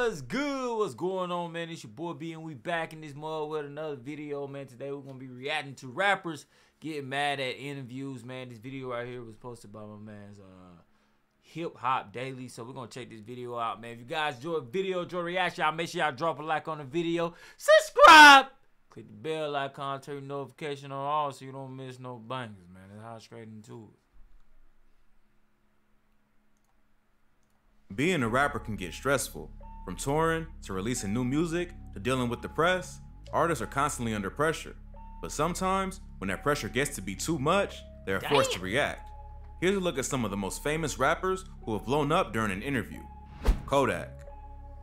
What's good? What's going on, man? It's your boy B, and we back in this mud with another video, man. Today we're gonna be reacting to rappers getting mad at interviews, man. This video right here was posted by my man's Hip Hop Daily, so we're gonna check this video out, man. If you guys enjoy the video, enjoy the reaction, y'all make sure y'all drop a like on the video, subscribe, click the bell icon, turn notification on all so you don't miss no bangers, man. That's how straight into it. Being a rapper can get stressful. From touring, to releasing new music, to dealing with the press, artists are constantly under pressure. But sometimes, when that pressure gets to be too much, they are forced to react. Here's a look at some of the most famous rappers who have blown up during an interview. Kodak.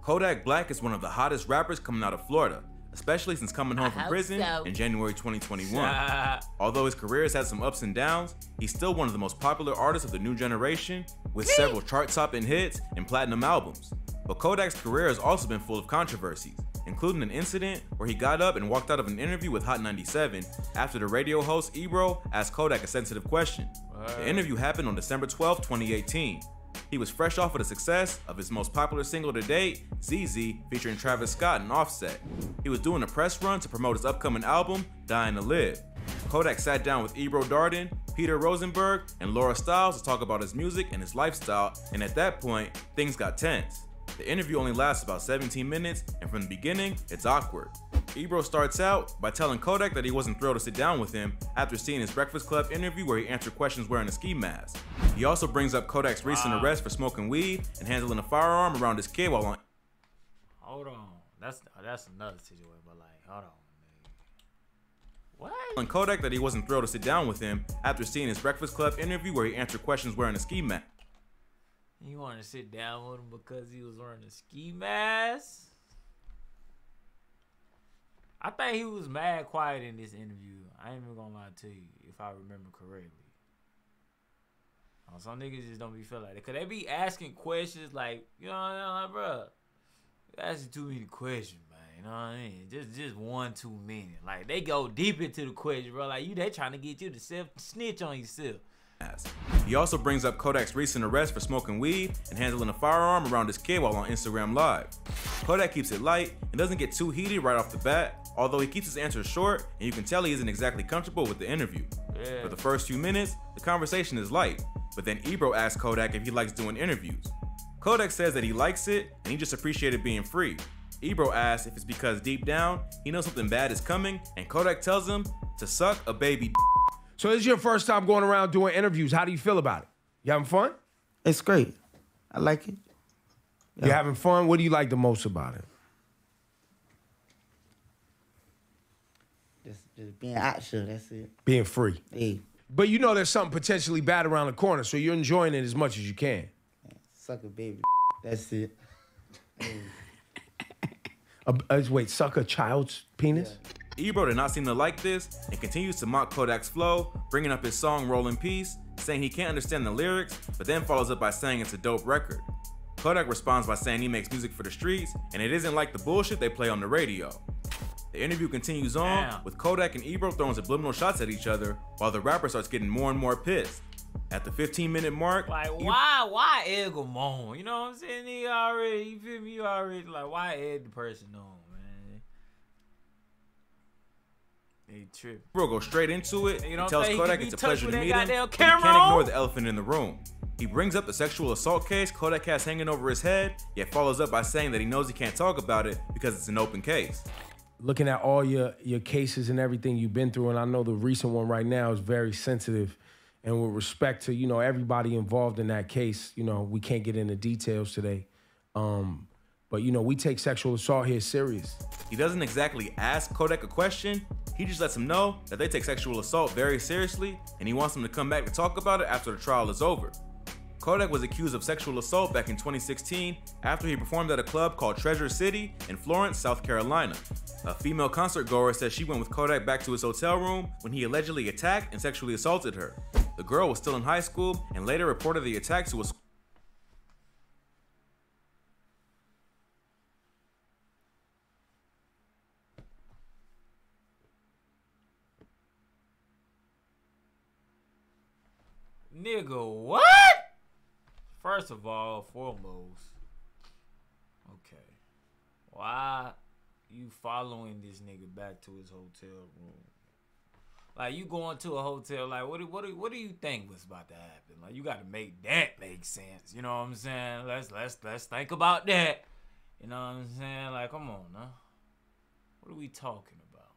Kodak Black is one of the hottest rappers coming out of Florida, especially since coming home from prison in January 2021. Although his career has had some ups and downs, he's still one of the most popular artists of the new generation, with several chart-topping hits and platinum albums. But Kodak's career has also been full of controversies, including an incident where he got up and walked out of an interview with Hot 97 after the radio host Ebro asked Kodak a sensitive question. The interview happened on December 12, 2018. He was fresh off of the success of his most popular single to date, ZZ, featuring Travis Scott and Offset. He was doing a press run to promote his upcoming album, Dying to Live. Kodak sat down with Ebro Darden, Peter Rosenberg, and Laura Stiles to talk about his music and his lifestyle, and at that point, things got tense. The interview only lasts about 17 minutes, and from the beginning, it's awkward. Ebro starts out by telling Kodak that he wasn't thrilled to sit down with him after seeing his Breakfast Club interview where he answered questions wearing a ski mask. He also brings up Kodak's recent arrest for smoking weed and handling a firearm around his kid while on. Hold on, that's another situation, but like, hold on. What? Telling Kodak that he wasn't thrilled to sit down with him after seeing his Breakfast Club interview where he answered questions wearing a ski mask. You want to sit down with him because he was wearing a ski mask? I think he was mad quiet in this interview. I ain't even gonna lie to you, if I remember correctly. Some niggas just don't be feel like that. Cause they be asking questions like, you know what I mean, like, bro, you asking too many questions, man. You know what I mean? Just one too many. Like, they go deep into the question, bro. Like, they trying to get you to snitch on yourself. He also brings up Kodak's recent arrest for smoking weed and handling a firearm around his kid while on Instagram Live. Kodak keeps it light and doesn't get too heated right off the bat, although he keeps his answers short and you can tell he isn't exactly comfortable with the interview. For the first few minutes, the conversation is light, but then Ebro asks Kodak if he likes doing interviews. Kodak says that he likes it and he just appreciated being free. Ebro asks if it's because deep down, he knows something bad is coming, and Kodak tells him to suck a baby. So this is your first time going around doing interviews. How do you feel about it? You having fun? It's great. I like it. Yeah. You having fun? What do you like the most about it? Just being out here, that's it. Being free. Hey. But you know there's something potentially bad around the corner, so you're enjoying it as much as you can. Suck a baby. That's it. Hey. Wait, suck a child's penis? Yeah. Ebro did not seem to like this and continues to mock Kodak's flow, bringing up his song Roll in Peace, saying he can't understand the lyrics, but then follows up by saying it's a dope record. Kodak responds by saying he makes music for the streets and it isn't like the bullshit they play on the radio. The interview continues on with Kodak and Ebro throwing subliminal shots at each other while the rapper starts getting more and more pissed. At the 15-minute mark, like, why egg him on? You know what I'm saying? He already, you feel me? You already, like, why egg the person on, man? He tripping. Ebro goes straight into it and tells Kodak it's a pleasure to meet him, but he can't ignore the elephant in the room. He brings up the sexual assault case Kodak has hanging over his head, yet follows up by saying that he knows he can't talk about it because it's an open case. Looking at all your cases and everything you've been through, and I know the recent one right now is very sensitive, and with respect to, you know, everybody involved in that case, you know, we can't get into details today. But, you know, we take sexual assault here serious. He doesn't exactly ask Kodak a question. He just lets him know that they take sexual assault very seriously, and he wants him to come back to talk about it after the trial is over. Kodak was accused of sexual assault back in 2016 after he performed at a club called Treasure City in Florence, South Carolina. A female concert goer said she went with Kodak back to his hotel room when he allegedly attacked and sexually assaulted her. The girl was still in high school and later reported the attack to a Nigga, what? First of all, foremost, okay. why you following this nigga back to his hotel room? Like, you going to a hotel, like, what do you think was about to happen? Like, you got to make that make sense. You know what I'm saying? Let's think about that. You know what I'm saying? Like, come on, huh? What are we talking about?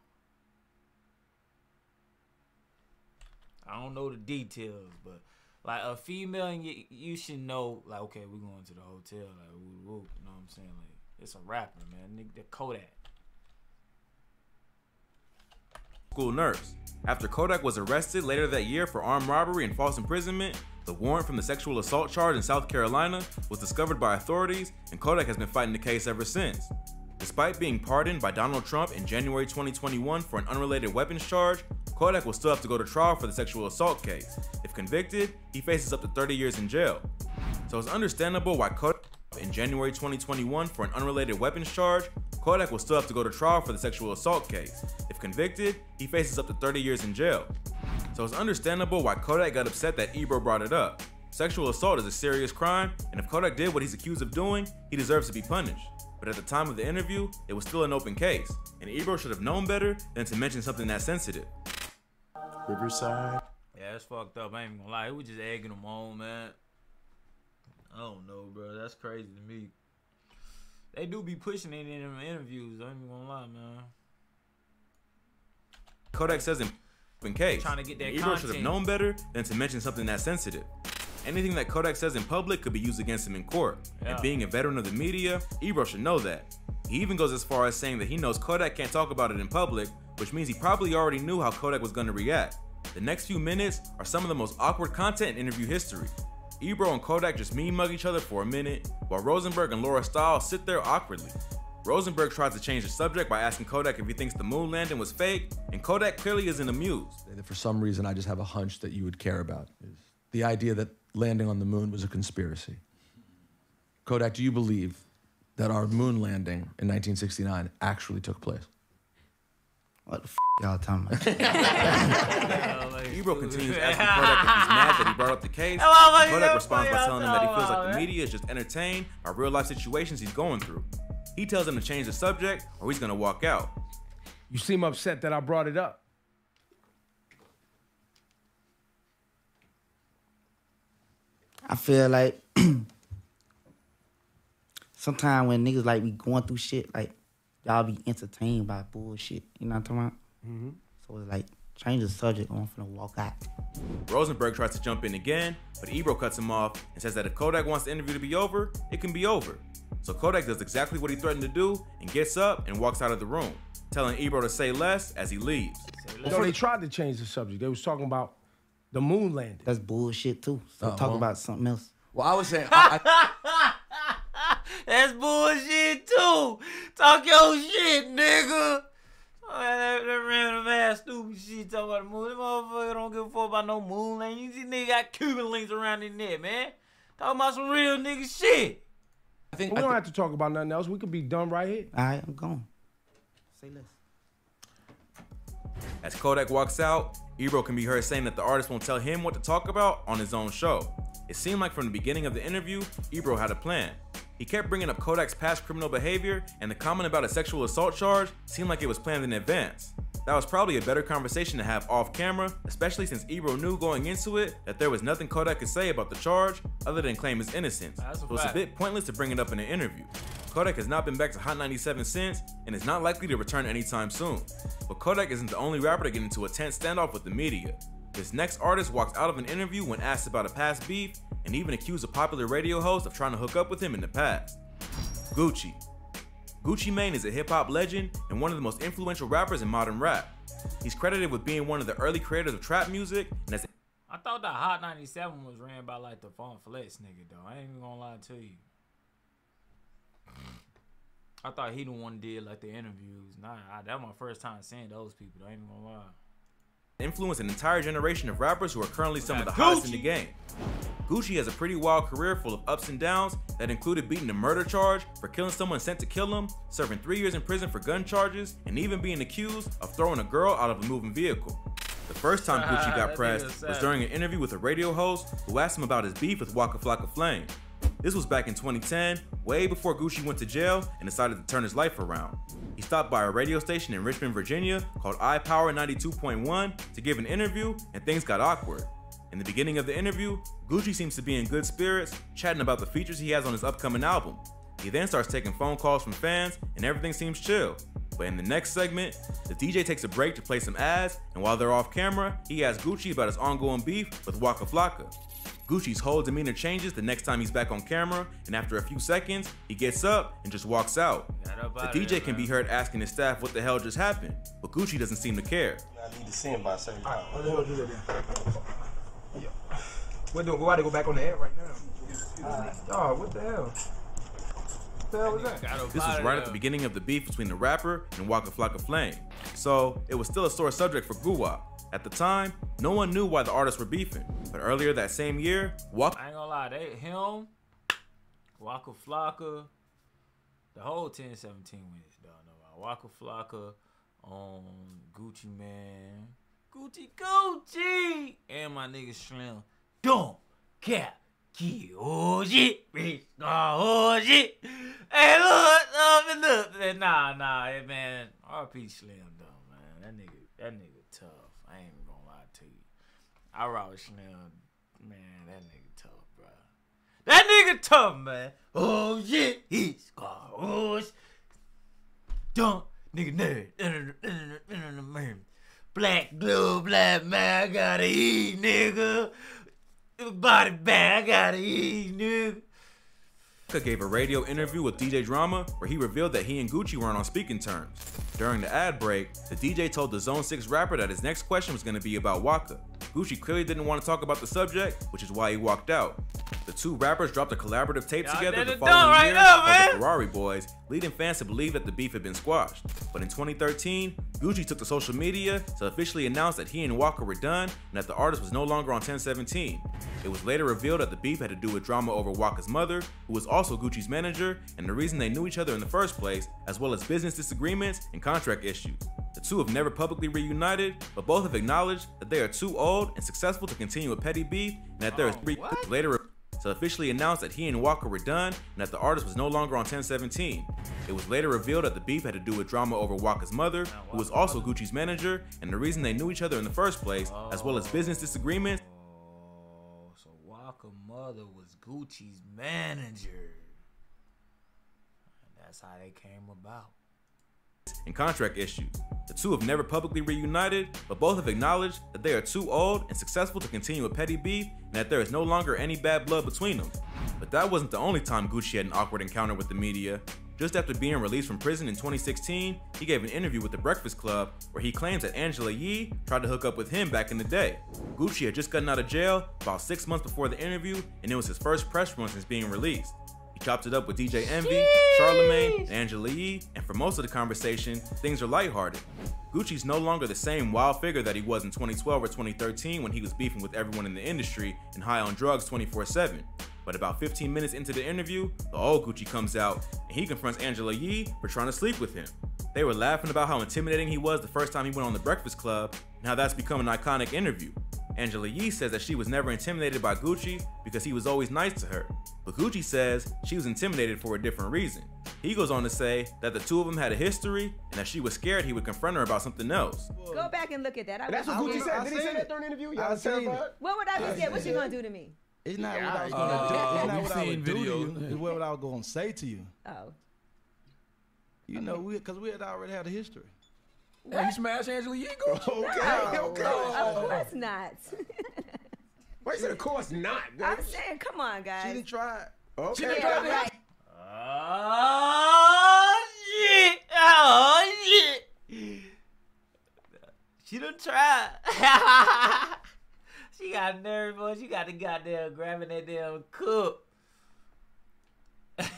I don't know the details, but like a female, you should know. Like, okay, we're going to the hotel. Like, woo, woo, you know what I'm saying? Like, it's a rapper, man. Nigga, the Kodak. School nurse. After Kodak was arrested later that year for armed robbery and false imprisonment, the warrant from the sexual assault charge in South Carolina was discovered by authorities, and Kodak has been fighting the case ever since. Despite being pardoned by Donald Trump in January 2021 for an unrelated weapons charge, Kodak will still have to go to trial for the sexual assault case. If convicted, he faces up to 30 years in jail. So it's understandable why Kodak in January 2021 for an unrelated weapons charge, Kodak will still have to go to trial for the sexual assault case. If convicted, he faces up to 30 years in jail. So it's understandable why Kodak got upset that Ebro brought it up. Sexual assault is a serious crime, and if Kodak did what he's accused of doing, he deserves to be punished. But at the time of the interview, it was still an open case, and Ebro should have known better than to mention something that sensitive. Riverside. Yeah, that's fucked up. I ain't gonna lie. He was just egging him on, man. I don't know, bro. That's crazy to me. They do be pushing it in them interviews. I ain't even gonna lie, man. Kodak says in open case, Trying to get that Ebro content. should have known better than to mention something that sensitive. Anything that Kodak says in public could be used against him in court. Yeah. And being a veteran of the media, Ebro should know that. He even goes as far as saying that he knows Kodak can't talk about it in public, which means he probably already knew how Kodak was going to react. The next few minutes are some of the most awkward content in interview history. Ebro and Kodak just mean mug each other for a minute, while Rosenberg and Laura Stiles sit there awkwardly. Rosenberg tries to change the subject by asking Kodak if he thinks the moon landing was fake, and Kodak clearly isn't amused. For some reason, I just have a hunch that you would care about is the idea that landing on the moon was a conspiracy. Kodak, do you believe that our moon landing in 1969 actually took place? What the f y'all talking about? Ebro continues asking Kodak if he's mad that he brought up the case. Kodak responds by telling him that he feels like the media is just entertained by real life situations he's going through. He tells him to change the subject or he's gonna walk out. You seem upset that I brought it up. I feel like sometimes when niggas like be going through shit, like y'all be entertained by bullshit. You know what I'm talking about? Mm-hmm. So it's like, change the subject, I'm finna walk out. Rosenberg tries to jump in again, but Ebro cuts him off and says that if Kodak wants the interview to be over, it can be over. So Kodak does exactly what he threatened to do and gets up and walks out of the room, telling Ebro to say less as he leaves. No, they tried to change the subject. They was talking about the moon landing. That's bullshit too. So talk about something else. Well, I was saying, That's bullshit too. Talk your shit, nigga. That random ass stupid shit talking about the moon. That motherfucker don't give a fuck about no moon landing. You see nigga got Cuban links around his neck, man. Talking about some real nigga shit. We don't have to talk about nothing else. We could be done right here. All right, I'm gone. Say less. As Kodak walks out, Ebro can be heard saying that the artist won't tell him what to talk about on his own show. It seemed like from the beginning of the interview, Ebro had a plan. He kept bringing up Kodak's past criminal behavior, and the comment about a sexual assault charge seemed like it was planned in advance. That was probably a better conversation to have off camera, especially since Ebro knew going into it that there was nothing Kodak could say about the charge other than claim his innocence. So it's a bit pointless to bring it up in an interview. Kodak has not been back to Hot 97 since and is not likely to return anytime soon. But Kodak isn't the only rapper to get into a tense standoff with the media. This next artist walked out of an interview when asked about a past beef and even accused a popular radio host of trying to hook up with him in the past. Gucci. Gucci Mane is a hip-hop legend and one of the most influential rappers in modern rap. He's credited with being one of the early creators of trap music and as I thought that Hot 97 was ran by like the Funk Flex nigga though. I ain't even gonna lie to you. I thought he the one did like the interviews. Nah, that was my first time seeing those people. I ain't even gonna lie. influenced an entire generation of rappers who are currently some of the hottest in the game. Gucci has a pretty wild career full of ups and downs that included beating a murder charge for killing someone sent to kill him, serving 3 years in prison for gun charges, and even being accused of throwing a girl out of a moving vehicle. The first time Gucci got pressed was during an interview with a radio host who asked him about his beef with Waka Flocka Flame. This was back in 2010, way before Gucci went to jail and decided to turn his life around. He stopped by a radio station in Richmond, Virginia called iPower 92.1 to give an interview, and things got awkward. In the beginning of the interview, Gucci seems to be in good spirits, chatting about the features he has on his upcoming album. He then starts taking phone calls from fans, and everything seems chill. But in the next segment, the DJ takes a break to play some ads, and while they're off camera, he asks Gucci about his ongoing beef with Waka Flocka. Gucci's whole demeanor changes the next time he's back on camera, and after a few seconds, he gets up and just walks out. The DJ can be heard asking his staff what the hell just happened, but Gucci doesn't seem to care. I need to see him by a certain time. What the hell do that then? We're about to go back on the air right now. Dog, what the hell? What the hell was that? This was right at the beginning of the beef between the rapper and Waka Flocka Flame, so it was still a sore subject for Guwap. At the time, no one knew why the artists were beefing, but earlier that same year, I ain't gonna lie, him, Waka Flocka, the whole 1017 wins, dog. No, Waka Flocka, Gucci Man, Gucci, and my nigga Slim. Don't cap, kid, oh shit, bitch, oh shit. Hey, look, nah, man, RP Slim, though, man. That nigga tough. I ain't even gonna lie to you. I rock with Slim, man. That nigga tough, bro. That nigga tough, man. Oh shit, he's got oh shit. Dump, nigga nerd. Black glue, black man, I gotta eat, nigga. Body bag, I gotta eat, nigga. Gave a radio interview with DJ Drama where he revealed that he and Gucci weren't on speaking terms. During the ad break, the DJ told the Zone 6 rapper that his next question was going to be about Waka. Gucci clearly didn't want to talk about the subject, which is why he walked out. The two rappers dropped a collaborative tape together the following year called the Ferrari Boys, leading fans to believe that the beef had been squashed. But in 2013, Gucci took to social media to officially announce that he and Waka were done and that the artist was no longer on 1017. It was later revealed that the beef had to do with drama over Waka's mother, who was also Gucci's manager, and the reason they knew each other in the first place, as well as business disagreements and contract issues. The two have never publicly reunited, but both have acknowledged that they are too old and successful to continue a petty beef, and that there is later to officially announce that he and Waka were done and that the artist was no longer on 1017. It was later revealed that the beef had to do with drama over Waka's mother, who was also Gucci's manager, and the reason they knew each other in the first place, as well as business disagreements. So Waka's mother was Gucci's manager. And that's how they came about. And contract issues. The two have never publicly reunited, but both have acknowledged that they are too old and successful to continue a petty beef and that there is no longer any bad blood between them. But that wasn't the only time Gucci had an awkward encounter with the media. Just after being released from prison in 2016, he gave an interview with The Breakfast Club where he claims that Angela Yee tried to hook up with him back in the day. Gucci had just gotten out of jail about 6 months before the interview, and it was his first press run since being released. He chopped it up with DJ Envy, Charlemagne, and Angela Yee, and for most of the conversation, things are lighthearted. Gucci's no longer the same wild figure that he was in 2012 or 2013 when he was beefing with everyone in the industry and high on drugs 24/7. But about 15 minutes into the interview, the old Gucci comes out and he confronts Angela Yee for trying to sleep with him. They were laughing about how intimidating he was the first time he went on The Breakfast Club and how that's become an iconic interview. Angela Yee says that she was never intimidated by Gucci because he was always nice to her. But Gucci says she was intimidated for a different reason. He goes on to say that the two of them had a history and that she was scared he would confront her about something else. Go back and look at that. That's what Gucci said. Did he say that during the interview? Y'all was terrified? What would I be scared? What you gonna do to me? It's not what I was gonna do. It's not what I would do to you. It's what I was gonna say to you. Oh. You know, because we had already had a history. Hey, you smash Angela Yee, Gucci? Okay. Of course not. Wait, you said of course not. I'm saying, come on, guys. She didn't try it. Okay. She didn't Yeah, right. Oh shit! Oh shit! She done tried. She got nerve, boy. She got the goddamn grabbing that damn cup.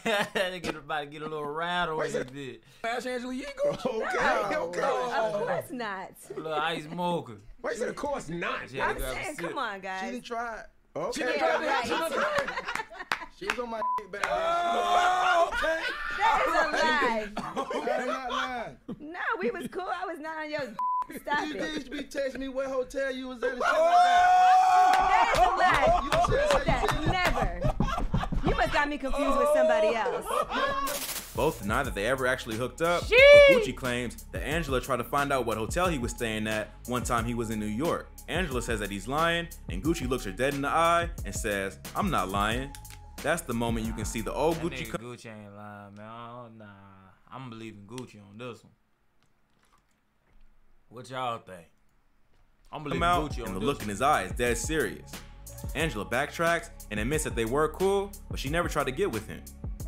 Get about to get a little rattle with it. Smash Angela Yee, Gucci? Okay. Of course not. A little ice mocha. Wait, you said of course not. She had I'm to grab a saying, sip. come on, She guys. didn't try it. She Okay. didn't try Yeah, that. She done tried it. She was on my back. Oh, okay. That is a lie. I'm not lying. No, we was cool. I was not on your. Stop You it. used to be texting me what hotel you was at and shit like That is a lie. You said That never. You must got me confused with somebody else. Both deny that they ever actually hooked up, but Gucci claims that Angela tried to find out what hotel he was staying at one time he was in New York. Angela says that he's lying, and Gucci looks her dead in the eye and says, "I'm not lying." That's the moment you can see the old That Gucci nigga come. Gucci ain't lying, man. Oh, nah. I'm believing Gucci on this one. What y'all think? I'm believing out, Gucci on and the this look one. in his eye is dead serious. Angela backtracks and admits that they were cool, but she never tried to get with him.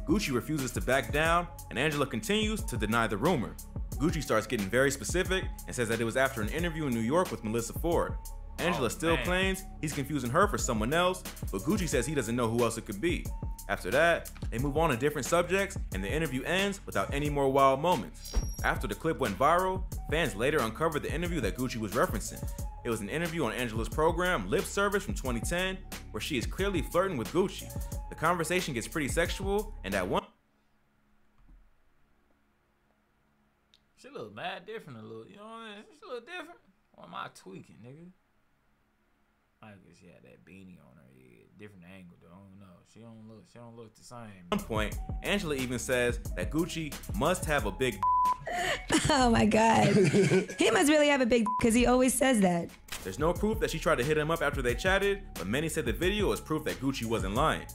Gucci refuses to back down, and Angela continues to deny the rumor. Gucci starts getting very specific and says that it was after an interview in New York with Melissa Ford. Angela still claims he's confusing her for someone else, but Gucci says he doesn't know who else it could be. After that, they move on to different subjects, and the interview ends without any more wild moments. After the clip went viral, fans later uncovered the interview that Gucci was referencing. It was an interview on Angela's program, Lip Service, from 2010, where she is clearly flirting with Gucci. The conversation gets pretty sexual, and at one She look mad different a little. You know what I mean? She look different. Or am I tweaking, nigga? I guess she had that beanie on her head. Different angle, though. I don't know. She don't look the same. At one point, Angela even says that Gucci must have a big Oh my God. He must really have a big because he always says that. There's no proof that she tried to hit him up after they chatted, but many said the video is proof that Gucci wasn't lying.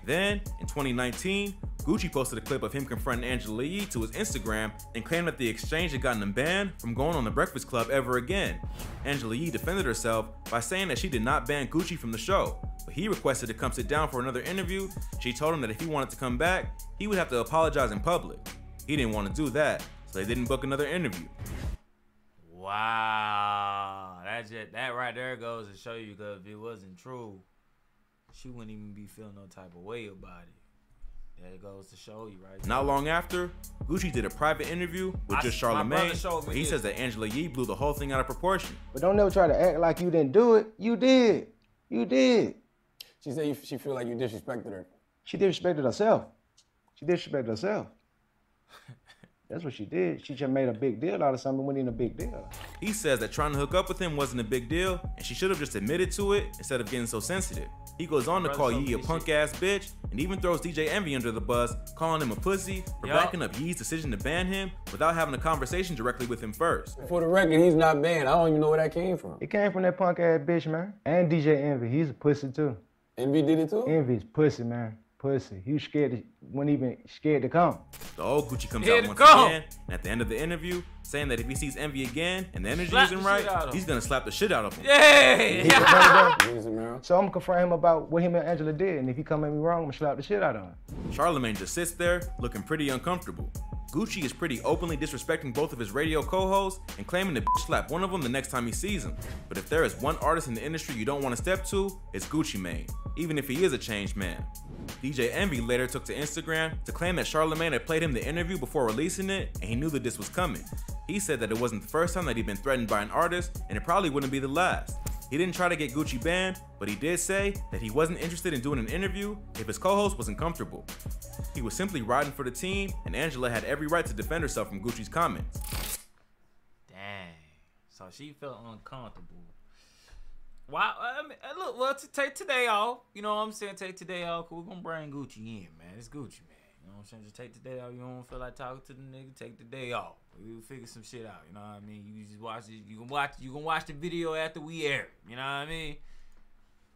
Then, in 2019, Gucci posted a clip of him confronting Angela Yee to his Instagram and claimed that the exchange had gotten him banned from going on The Breakfast Club ever again. Angela Yee defended herself by saying that she did not ban Gucci from the show, but he requested to come sit down for another interview. She told him that if he wanted to come back, he would have to apologize in public. He didn't want to do that, so they didn't book another interview. Wow. That right there goes to show you, because if it wasn't true, she wouldn't even be feeling no type of way about it. That goes to show you, right? Not long after, Gucci did a private interview with just Charlamagne, showed me where he this. says that Angela Yee blew the whole thing out of proportion. But don't never try to act like you didn't do it. You did. You did. She said she feel like you disrespected her. She disrespected herself. She disrespected herself. That's what she did. She just made a big deal out of something that wasn't even a big deal. He says that trying to hook up with him wasn't a big deal, and she should have just admitted to it instead of getting so sensitive. He goes on to call Yee a punk-ass bitch, and even throws DJ Envy under the bus, calling him a pussy for backing up Yee's decision to ban him without having a conversation directly with him first. For the record, he's not banned. I don't even know where that came from. It came from that punk-ass bitch, man. And DJ Envy. He's a pussy, too. Envy did it, too? Envy's pussy, man. Pussy. He was scared. Wasn't even scared to come. The old Gucci comes Here out to once come. again, and at the end of the interview, saying that if he sees Envy again and the energy Slap isn't the right, shit out of him. he's gonna slap the shit out of him. Yeah. So I'm gonna confront him about what him and Angela did, and if he come at me wrong, I'm gonna slap the shit out of him. Charlamagne just sits there, looking pretty uncomfortable. Gucci is pretty openly disrespecting both of his radio co-hosts and claiming to slap one of them the next time he sees him. But if there is one artist in the industry you don't want to step to, it's Gucci Mane, even if he is a changed man. DJ Envy later took to Instagram to claim that Charlamagne had played him the interview before releasing it, and he knew that this was coming. He said that it wasn't the first time that he'd been threatened by an artist, and it probably wouldn't be the last. He didn't try to get Gucci banned, but he did say that he wasn't interested in doing an interview if his co-host wasn't comfortable. He was simply riding for the team, and Angela had every right to defend herself from Gucci's comments. Dang. So she felt uncomfortable. Wow. I mean, look, well, to take today off, you know what I'm saying? Take today off, cause we're gonna bring Gucci in, man. It's Gucci, man. You know what I'm saying? Just take the day off. You don't feel like talking to the nigga, take the day off. We'll figure some shit out. You know what I mean? You just watch it. You can watch the video after we air it. You know what I mean?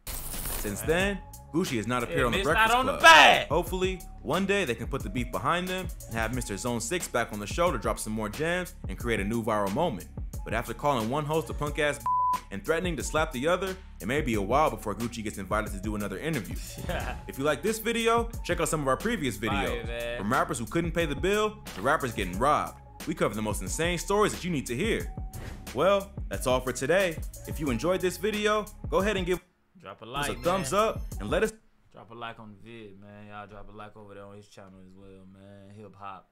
Since then, Gucci has not appeared on The missed Breakfast out on Club. the bag. Hopefully, one day they can put the beef behind them and have Mr. Zone 6 back on the show to drop some more gems and create a new viral moment. But after calling one host a punk-ass and threatening to slap the other, it may be a while before Gucci gets invited to do another interview. If you like this video, check out some of our previous videos. man. From rappers who couldn't pay the bill to rappers getting robbed. We cover the most insane stories that you need to hear. Well, that's all for today. If you enjoyed this video, go ahead and give Drop a us like, a thumbs up and let us Drop a like on the vid, man. Y'all drop a like over there on his channel as well, man. Hip Hop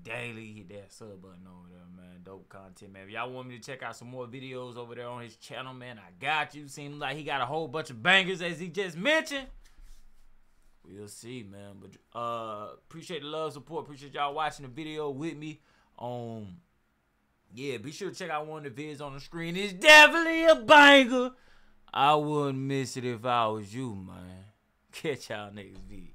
Daily. Hit that sub button over there, man. Dope content, man. If y'all want me to check out some more videos over there on his channel, man, I got you. Seems like he got a whole bunch of bangers as he just mentioned. We'll see, man. But appreciate the love, support. Appreciate y'all watching the video with me. Yeah, be sure to check out one of the vids on the screen. It's definitely a banger. I wouldn't miss it if I was you, man. Catch y'all next vid.